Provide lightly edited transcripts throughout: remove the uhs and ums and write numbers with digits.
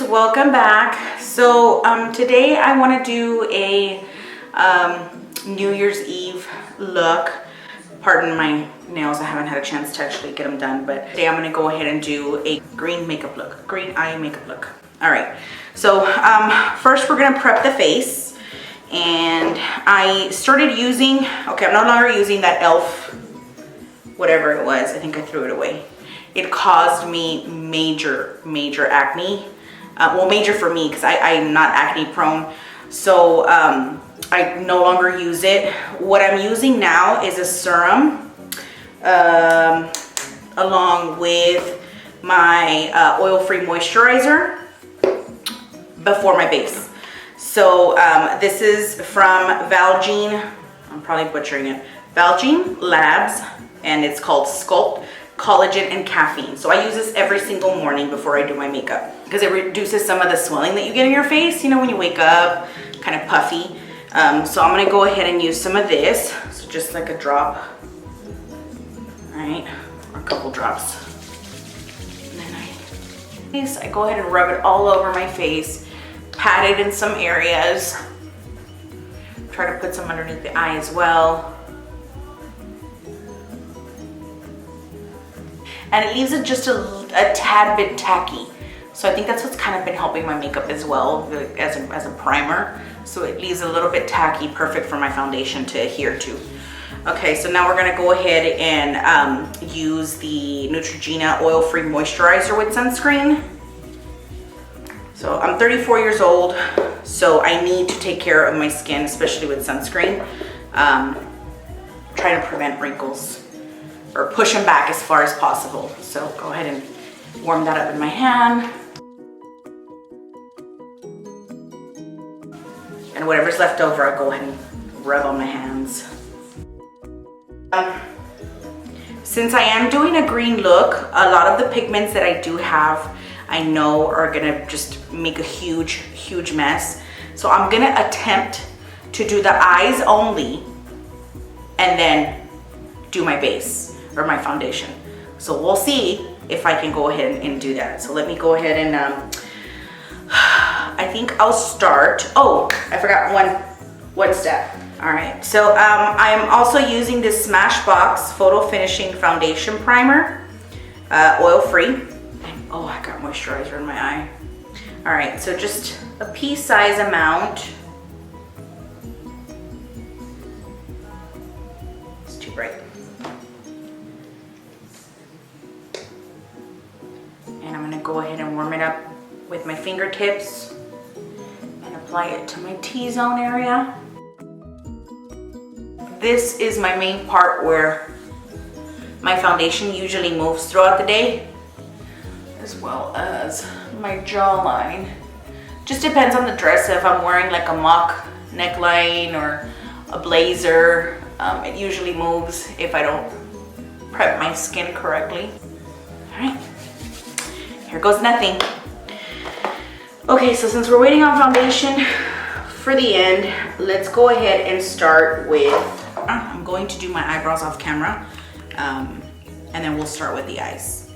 welcome back. So today I want to do a New Year's Eve look. Pardon my nails, I haven't had a chance to actually get them done, but today I'm going to go ahead and do a green makeup look, green eye makeup look. All right, so first we're going to prep the face, and I started using, okay, I'm no longer using that e.l.f. whatever it was. I think I threw it away. It caused me major acne. Well, major for me because I'm not acne prone. So I no longer use it. What I'm using now is a serum along with my oil-free moisturizer before my base. So this is from Valgene, I'm probably butchering it, Valgene Labs, and it's called Sculpt Collagen and Caffeine. So I use this every single morning before I do my makeup because it reduces some of the swelling that you get in your face, you know, when you wake up, kind of puffy. So I'm gonna go ahead and use some of this. So just like a drop, all right, or a couple drops. And then I go ahead and rub it all over my face, pat it in some areas. Try to put some underneath the eye as well. And it leaves it just a tad bit tacky. So I think that's what's kind of been helping my makeup as well, as a primer. So it leaves a little bit tacky, perfect for my foundation to adhere to. Okay, so now we're gonna go ahead and use the Neutrogena oil-free moisturizer with sunscreen. So I'm 34 years old, so I need to take care of my skin, especially with sunscreen. Trying to prevent wrinkles, or push them back as far as possible. So go ahead and warm that up in my hand. And whatever's left over, I'll go ahead and rub on my hands. Since I am doing a green look, a lot of the pigments that I do have, I know are gonna just make a huge mess. So I'm gonna attempt to do the eyes only and then do my base or my foundation. So we'll see if I can go ahead and do that. So let me go ahead and I think I'll start. Oh, I forgot one step. All right, so I am also using this Smashbox Photo Finishing Foundation Primer, oil-free. Oh, I got moisturizer in my eye. All right, so just a pea-size amount. It's too bright. And I'm gonna go ahead and warm it up with my fingertips and apply it to my T-zone area. This is my main part where my foundation usually moves throughout the day, as well as my jawline. Just depends on the dress. If I'm wearing like a mock neckline or a blazer, it usually moves if I don't prep my skin correctly. All right. Here goes nothing. Okay, so since we're waiting on foundation for the end, let's go ahead and start with, I'm going to do my eyebrows off camera, and then we'll start with the eyes.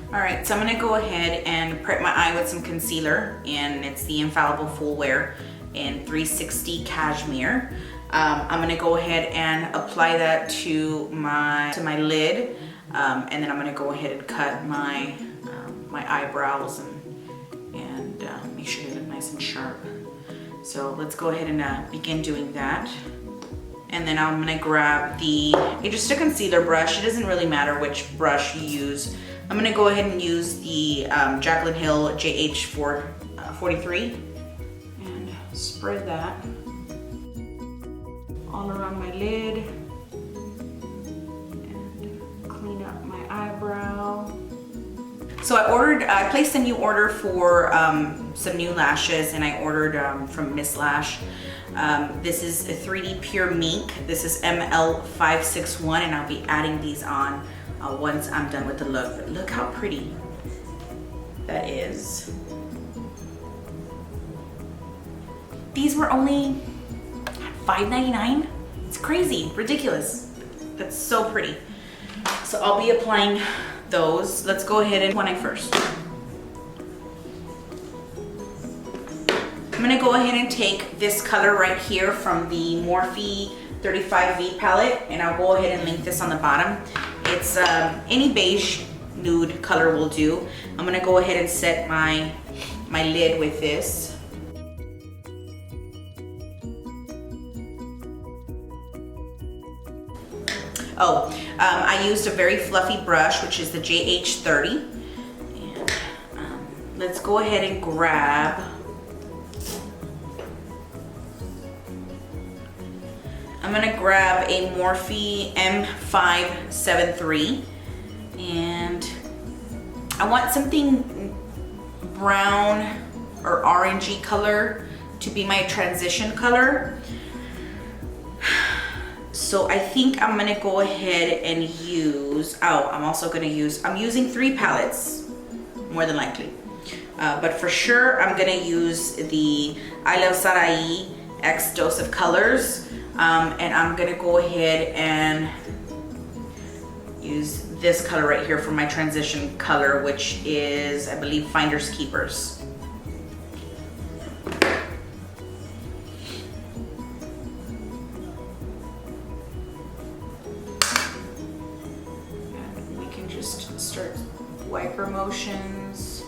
All right, so I'm gonna go ahead and prep my eye with some concealer, and it's the Infallible Full Wear in 360 Cashmere. I'm gonna go ahead and apply that to my lid. And then I'm gonna go ahead and cut my eyebrows and make sure they look nice and sharp. So let's go ahead and begin doing that. And then I'm gonna grab just a concealer brush. It doesn't really matter which brush you use. I'm gonna go ahead and use the Jaclyn Hill JH43 and spread that all around my lid. Eyebrow. So I placed a new order for some new lashes, and I ordered from Miss Lash. This is a 3D Pure Mink. This is ML561, and I'll be adding these on once I'm done with the look. But look how pretty that is. These were only $5.99. It's crazy, ridiculous. That's so pretty. So I'll be applying those. Let's go ahead and one eye first. gonna go ahead and take this color right here from the Morphe 35V palette, and I'll go ahead and link this on the bottom. It's any beige nude color will do. I'm gonna go ahead and set my lid with this. Oh, I used a very fluffy brush, which is the JH30. And let's go ahead and grab, I'm gonna grab a Morphe M573, and I want something brown or orangey color to be my transition color. So I think I'm gonna go ahead and use, I'm using 3 palettes, more than likely. But for sure, I'm gonna use the I Love Sarai X Dose of Colors. And I'm gonna go ahead and use this color right here for my transition color, which is, I believe, Finders Keepers. Start wiper motions,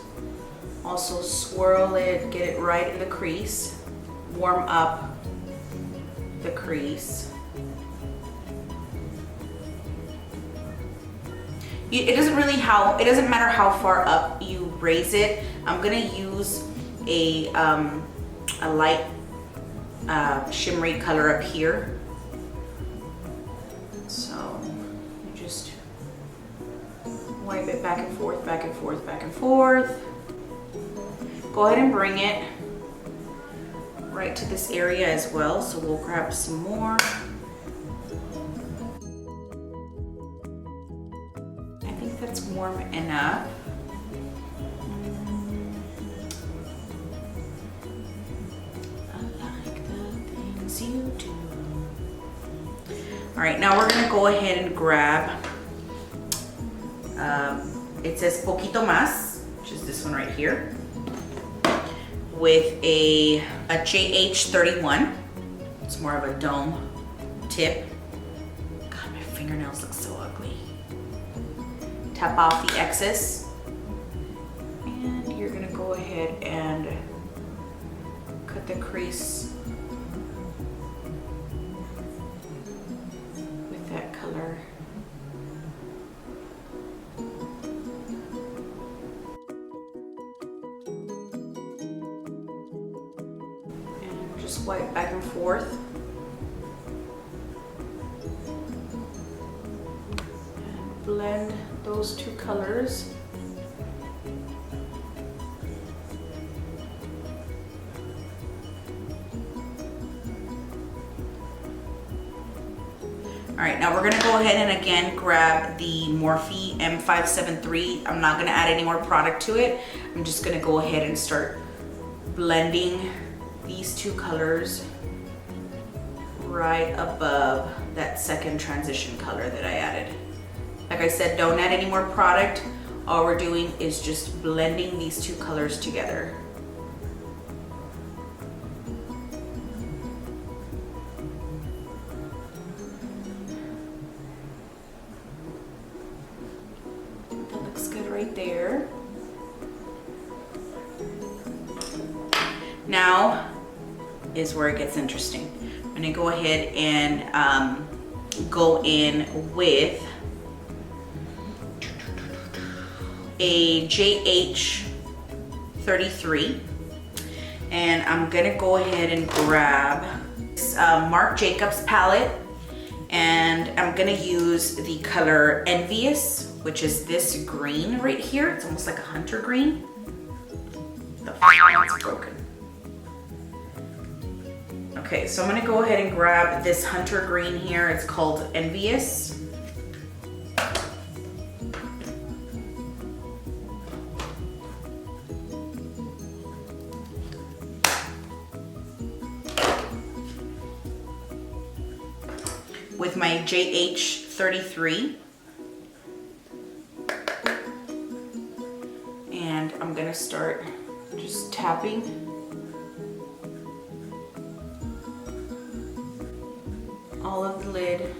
also swirl it, get it right in the crease, warm up the crease. It doesn't matter how far up you raise it. I'm gonna use a light shimmery color up here. So you just wipe it back and forth, back and forth, back and forth. Go ahead and bring it right to this area as well. So we'll grab some more. I think that's warm enough. I like the things you do. All right, now we're gonna go ahead and grab, it says Poquito Más, which is this one right here, with a JH31. It's more of a dome tip. God, my fingernails look so ugly. Tap off the excess, and you're gonna go ahead and cut the crease with that color. Just wipe back and forth. And blend those 2 colors. All right, now we're gonna go ahead and again grab the Morphe M573. I'm not gonna add any more product to it. I'm just gonna go ahead and start blending these 2 colors right above that second transition color that I added. Like I said, don't add any more product. All we're doing is just blending these 2 colors together. That looks good right there. Now is where it gets interesting. I'm gonna go ahead and go in with a JH33, and I'm gonna go ahead and grab this Marc Jacobs palette, and I'm gonna use the color Envious, which is this green right here. It's almost like a hunter green. The font's broken. Okay, so I'm gonna go ahead and grab this hunter green here. It's called Envious. With my JH33. And I'm gonna start just tapping all of the lid.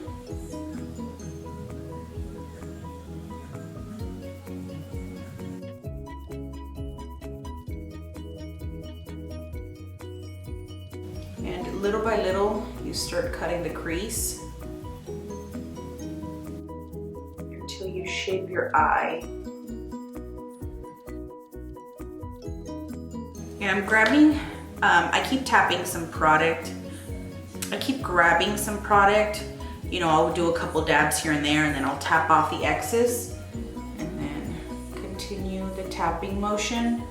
And little by little, you start cutting the crease until you shape your eye. And I'm grabbing, I keep tapping some product. I keep grabbing some product. You know, I'll do a couple dabs here and there, and then I'll tap off the excess, and then continue the tapping motion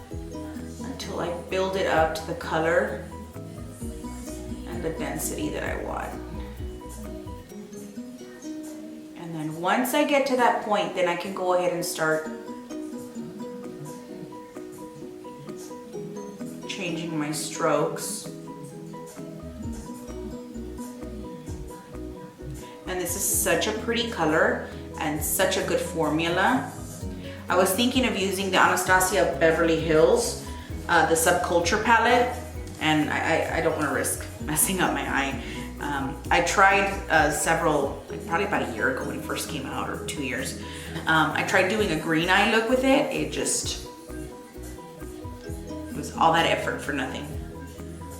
until I build it up to the color and the density that I want. And then once I get to that point, then I can go ahead and start changing my strokes. And this is such a pretty color and such a good formula. I was thinking of using the Anastasia Beverly Hills, the Subculture palette, and I don't want to risk messing up my eye. I tried several, like probably about a year ago when it first came out, or 2 years. I tried doing a green eye look with it. It was all that effort for nothing.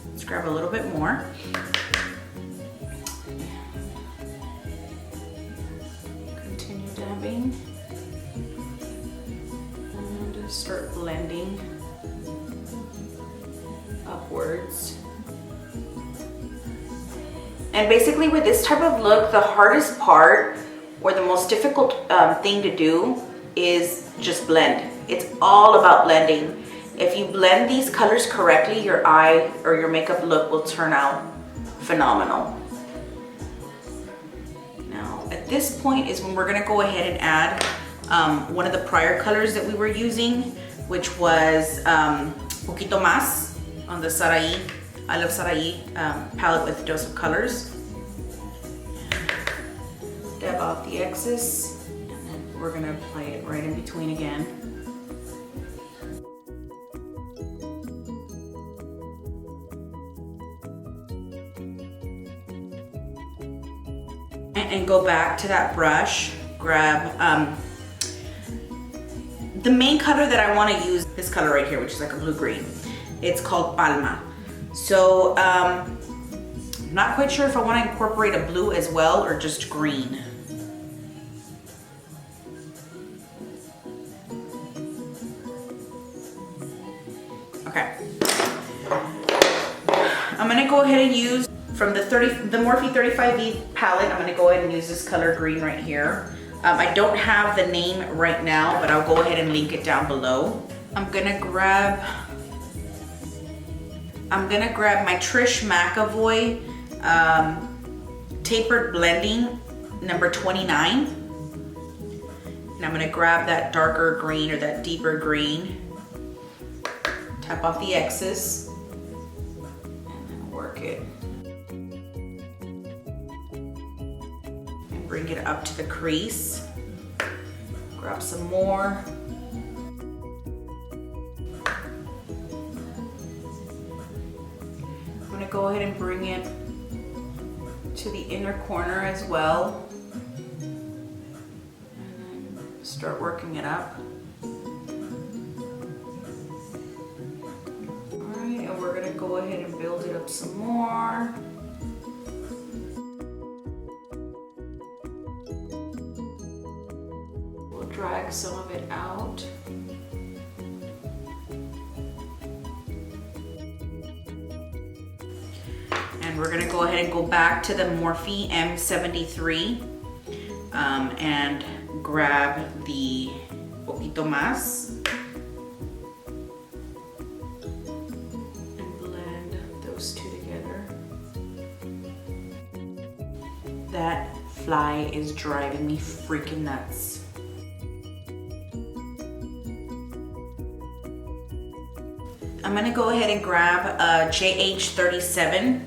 Let's grab a little bit more. Continue dabbing. And start blending upwards. And basically with this type of look, the hardest part or the most difficult thing to do is just blend. It's all about blending. If you blend these colors correctly, your eye or your makeup look will turn out phenomenal. Now, at this point is when we're gonna go ahead and add one of the prior colors that we were using, which was Poquito Más on the Sarai, I Love Sarai palette with Dose of Colors. Dab off the excess, and then we're gonna apply it right in between again. And go back to that brush, grab the main color that I want to use, this color right here, which is like a blue-green. It's called Palma. So I'm not quite sure if I want to incorporate a blue as well or just green. Okay. I'm going to go ahead and use from the Morphe 35E palette. I'm going to go ahead and use this color green right here. I don't have the name right now, but I'll go ahead and link it down below. I'm gonna grab my Trish McEvoy Tapered Blending number 29. And I'm gonna grab that darker green or that deeper green, tap off the excess, and then work it. And bring it up to the crease. Grab some more. I'm gonna go ahead and bring it to the inner corner as well. And then start working it up. Alright, and we're gonna go ahead and build it up some more. We'll drag some of it out. And we're gonna go ahead and go back to the Morphe M73 and grab the Poquito Más and blend those two together. That fly is driving me freaking nuts. I'm gonna go ahead and grab a JH37.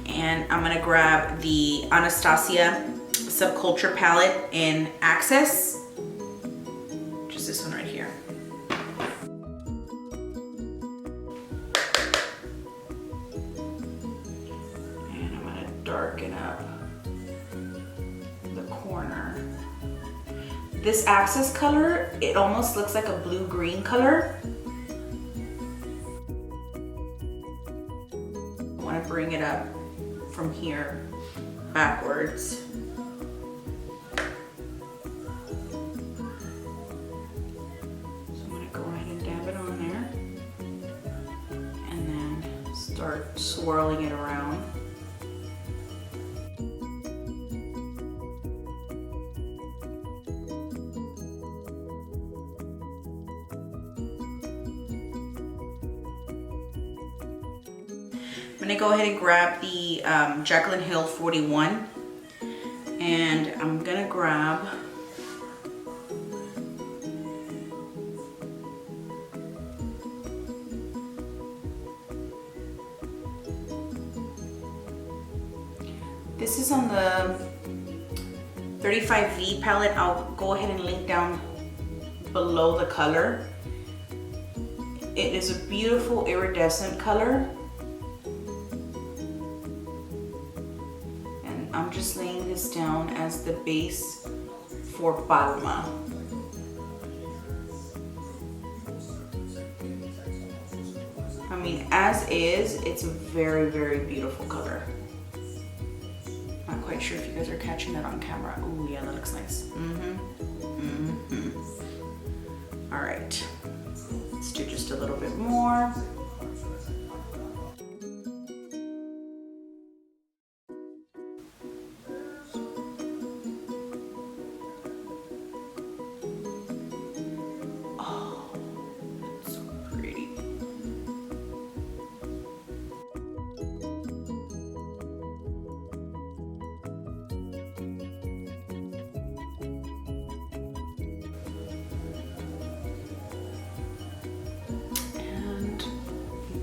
And I'm gonna grab the Anastasia Subculture palette in Access, which is this one right here. And I'm gonna darken up the corner. This access color, it almost looks like a blue-green color. I want to bring it up from here backwards. Start swirling it around. I'm gonna go ahead and grab the Jaclyn Hill 41, and I'm gonna grab this is on the 35V palette. I'll go ahead and link down below the color. It is a beautiful iridescent color. And I'm just laying this down as the base for Palma. I mean, as is, it's a very, very beautiful color. Not quite sure if you guys are catching that on camera. Oh yeah, that looks nice. All right, let's do just a little bit more. Oh, that's so pretty.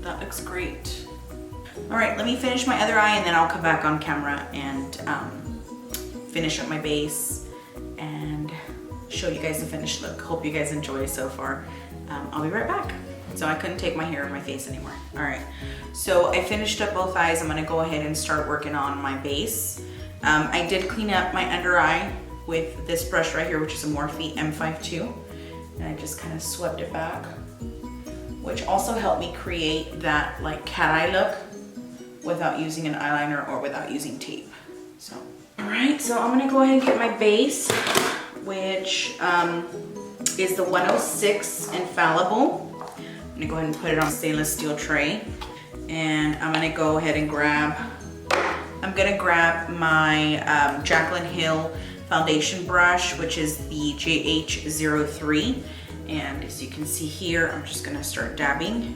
That looks great. All right, let me finish my other eye and then I'll come back on camera and finish up my base and show you guys the finished look. Hope you guys enjoy so far. I'll be right back. So I couldn't take my hair in my face anymore. All right, so I finished up both eyes. I'm gonna go ahead and start working on my base. I did clean up my under eye with this brush right here, which is a Morphe M52. And I just kind of swept it back, which also helped me create that like cat eye look without using an eyeliner or without using tape. So, all right, so I'm gonna go ahead and get my base, which is the 106 Infallible. I'm gonna go ahead and put it on a stainless steel tray. And I'm gonna go ahead and grab my Jaclyn Hill foundation brush, which is the JH03. And as you can see here, I'm just gonna start dabbing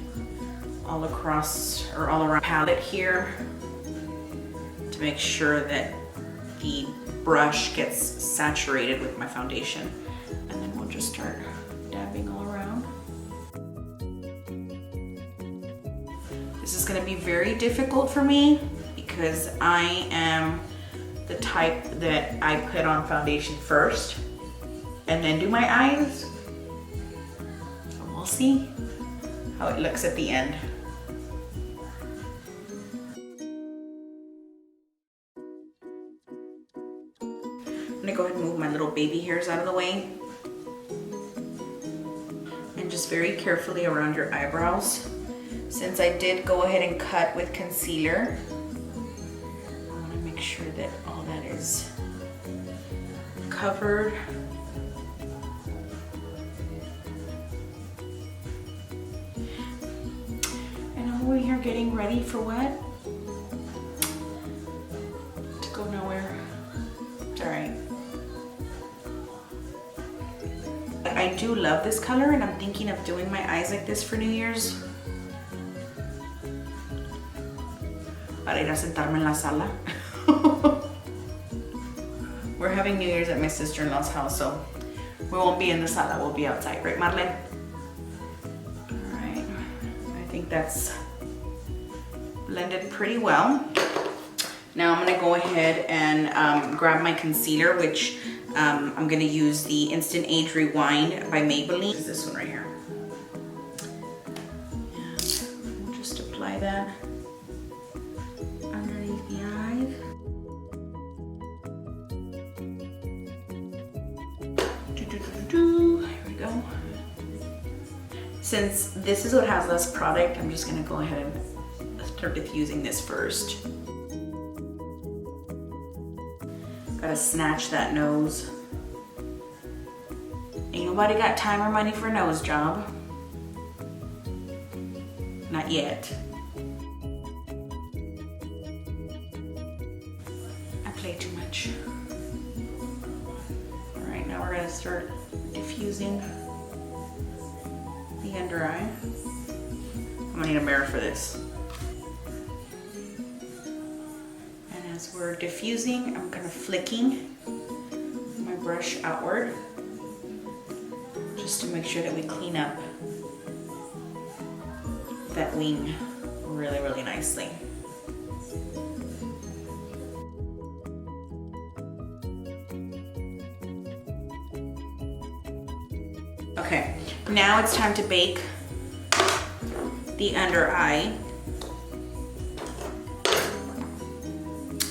all across or all around the palette here to make sure that the brush gets saturated with my foundation. And then we'll just start dabbing all around. This is gonna be very difficult for me because I am the type that I put on foundation first and then do my eyes. We'll see how it looks at the end. I'm gonna go ahead and move my little baby hairs out of the way. And just very carefully around your eyebrows. Since I did go ahead and cut with concealer, I wanna make sure that all that is covered. Over here getting ready for what? To go nowhere. It's all right. I do love this color and I'm thinking of doing my eyes like this for New Year's. Para ir a sentarme en la sala. We're having New Year's at my sister-in-law's house, so we won't be in the sala, we'll be outside, right, Marlene? All right, I think that's blended pretty well. Now I'm gonna go ahead and grab my concealer, which I'm gonna use the Instant Age Rewind by Maybelline. This is this one right here. And we'll just apply that underneath the eye. Since this is what has less product, I'm just gonna go ahead and start diffusing this first. Gotta snatch that nose. Ain't nobody got time or money for a nose job. Not yet. I play too much. All right, now we're gonna start diffusing the under eye. I'm gonna need a mirror for this. And as we're diffusing, I'm kind of flicking my brush outward just to make sure that we clean up that wing really, really nicely. Okay, now it's time to bake the under eye.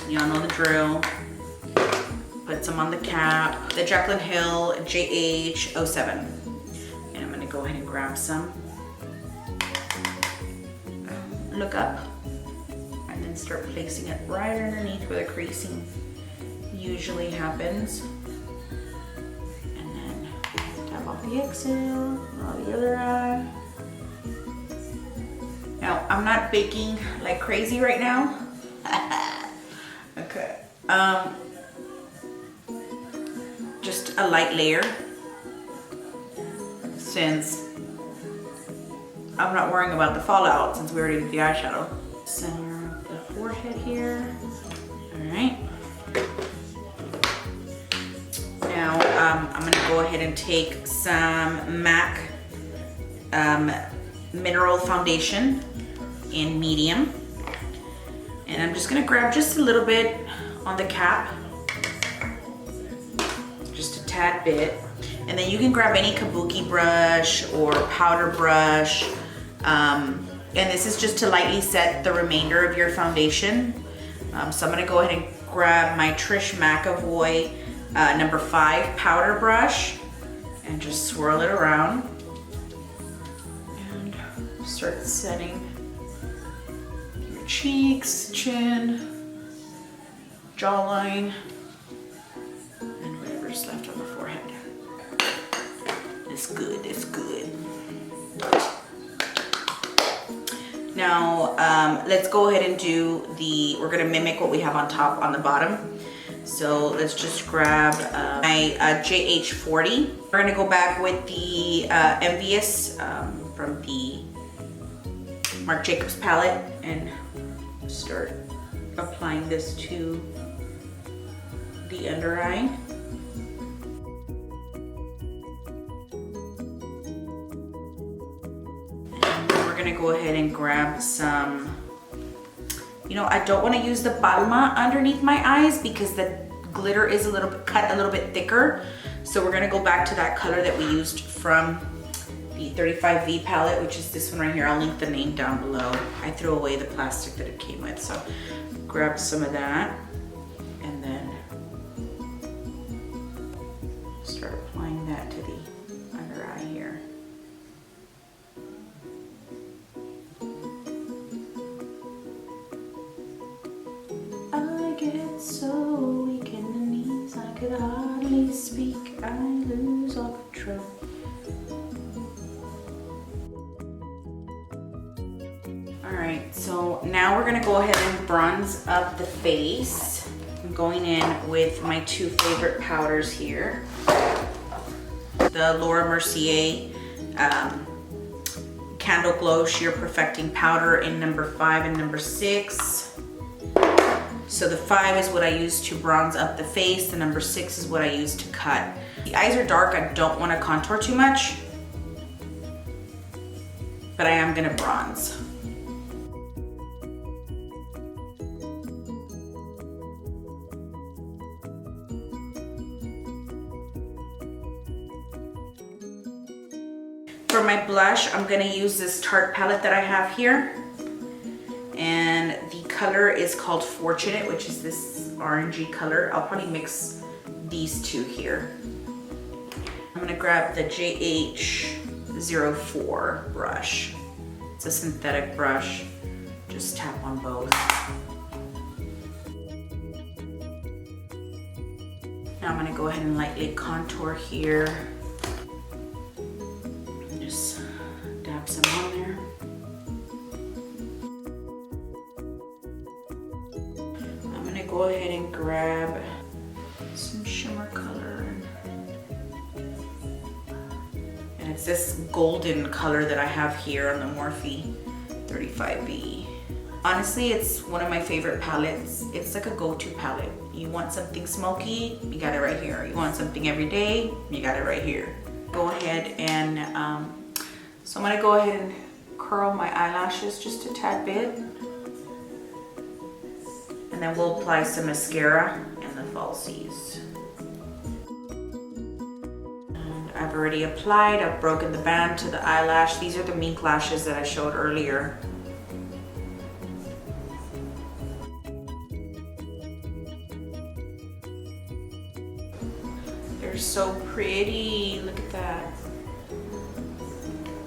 Y'all know the drill. Put some on the cap, the Jaclyn Hill JH07. And I'm gonna go ahead and grab some. Look up, and then start placing it right underneath where the creasing usually happens. And then tap off the exhale, on the other eye. Now, I'm not baking like crazy right now. Okay. Just a light layer, since I'm not worrying about the fallout since we already did the eyeshadow. Center of the forehead here. All right. Now I'm gonna go ahead and take some MAC Mineral Foundation in medium. And I'm just gonna grab just a little bit on the cap. Just a tad bit. And then you can grab any kabuki brush or powder brush. And this is just to lightly set the remainder of your foundation. So I'm gonna go ahead and grab my Trish McEvoy number 5 powder brush and just swirl it around and start setting your cheeks, chin, jawline, and whatever's left on the forehead. It's good, it's good. Now, let's go ahead and do we're gonna mimic what we have on top on the bottom. So let's just grab my JH40. We're gonna go back with the Envious from the Marc Jacobs palette and start applying this to the under eye. Gonna go ahead and grab some, I don't want to use the Balma underneath my eyes because the glitter is cut a little bit thicker. So we're gonna go back to that color that we used from the 35V palette, which is this one right here. I'll link the name down below. I threw away the plastic that it came with, so grab some of that and then start applying that to the under eye here. So weak in the knees, I could hardly speak, I lose all control. Alright, so now we're gonna go ahead and bronze up the face. I'm going in with my 2 favorite powders here. The Laura Mercier Candle Glow Sheer Perfecting Powder in number 5 and number 6. So the 5 is what I use to bronze up the face. The number 6 is what I use to cut. The eyes are dark. I don't want to contour too much, but I am going to bronze. For my blush, I'm going to use this Tarte palette that I have here. And the color is called Fortunate, which is this orangey color. I'll probably mix these two here. I'm gonna grab the JH 04 brush. It's a synthetic brush. Just tap on both. Now I'm gonna go ahead and lightly contour here. Just dab some on there. I'm gonna go ahead and grab some shimmer color. And it's this golden color that I have here on the Morphe 35B. Honestly, it's one of my favorite palettes. It's like a go-to palette. You want something smoky, you got it right here. You want something every day, you got it right here. Go ahead and, so I'm gonna go ahead and curl my eyelashes just a tad bit. And then we'll apply some mascara and the falsies. And I've already applied, I've broken the band to the eyelash. These are the mink lashes that I showed earlier. They're so pretty, look at that.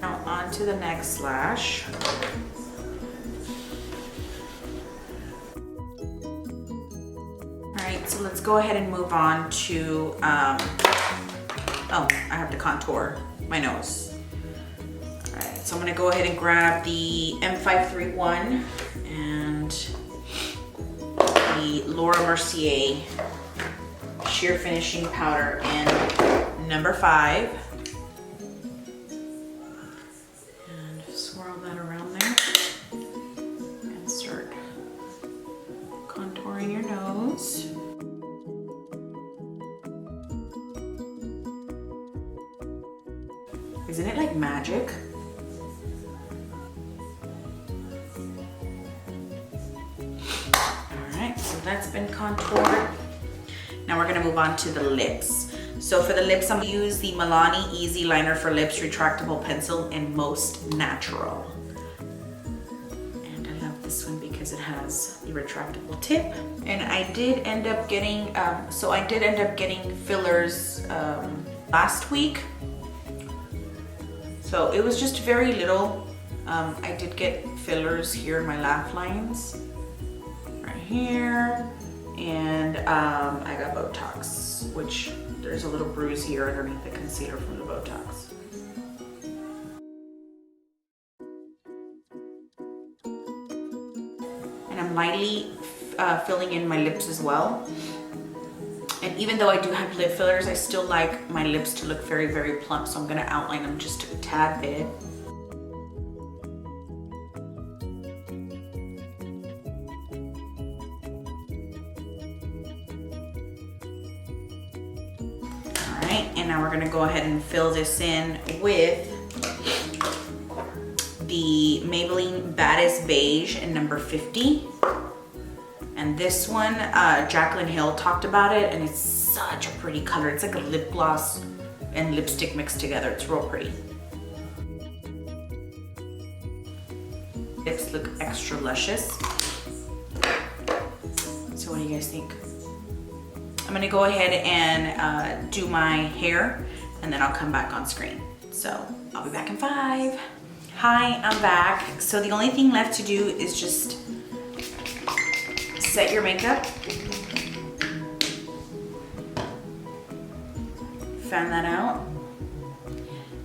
Now on to the next lash. Alright, so let's go ahead and move on to, oh, I have to contour my nose. Alright, so I'm gonna go ahead and grab the M531 and the Laura Mercier Sheer Finishing Powder in number 5. And swirl that around there and start contouring your nose. Isn't it like magic? All right, so that's been contoured. Now we're gonna move on to the lips. So for the lips, I'm gonna use the Milani Easy Liner for Lips Retractable Pencil in Most Natural. And I love this one because it has the retractable tip. And I did end up getting, fillers last week. So it was just very little. I did get fillers here in my laugh lines, right here. And I got Botox, which there's a little bruise here underneath the concealer from the Botox. And I'm lightly filling in my lips as well. And even though I do have lip fillers, I still like my lips to look very, very plump. So I'm gonna outline them just a tad bit. And now we're gonna go ahead and fill this in with the Maybelline Baddest Beige in number 50. And this one, Jaclyn Hill talked about it, and it's such a pretty color. It's like a lip gloss and lipstick mixed together. It's real pretty. Lips look extra luscious. So what do you guys think? I'm gonna go ahead and do my hair, and then I'll come back on screen. So I'll be back in 5. Hi, I'm back. So the only thing left to do is just set your makeup. Fan that out.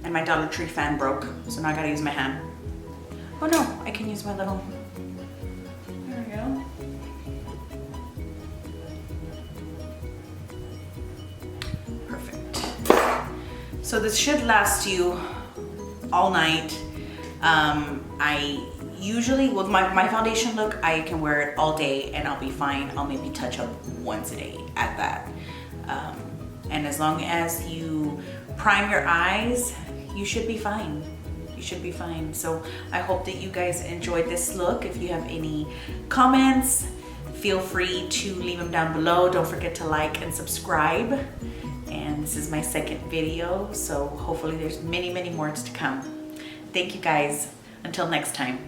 And my Dollar Tree fan broke, so now I gotta use my hand. Oh no, I can use my little, there we go. So this should last you all night. I usually, with my foundation look, I can wear it all day and I'll be fine. I'll maybe touch up once a day at that. And as long as you prime your eyes, you should be fine. You should be fine. So I hope that you guys enjoyed this look. If you have any comments, feel free to leave them down below. Don't forget to like and subscribe. And this is my second video, so hopefully there's many, many more to come. Thank you guys. Until next time.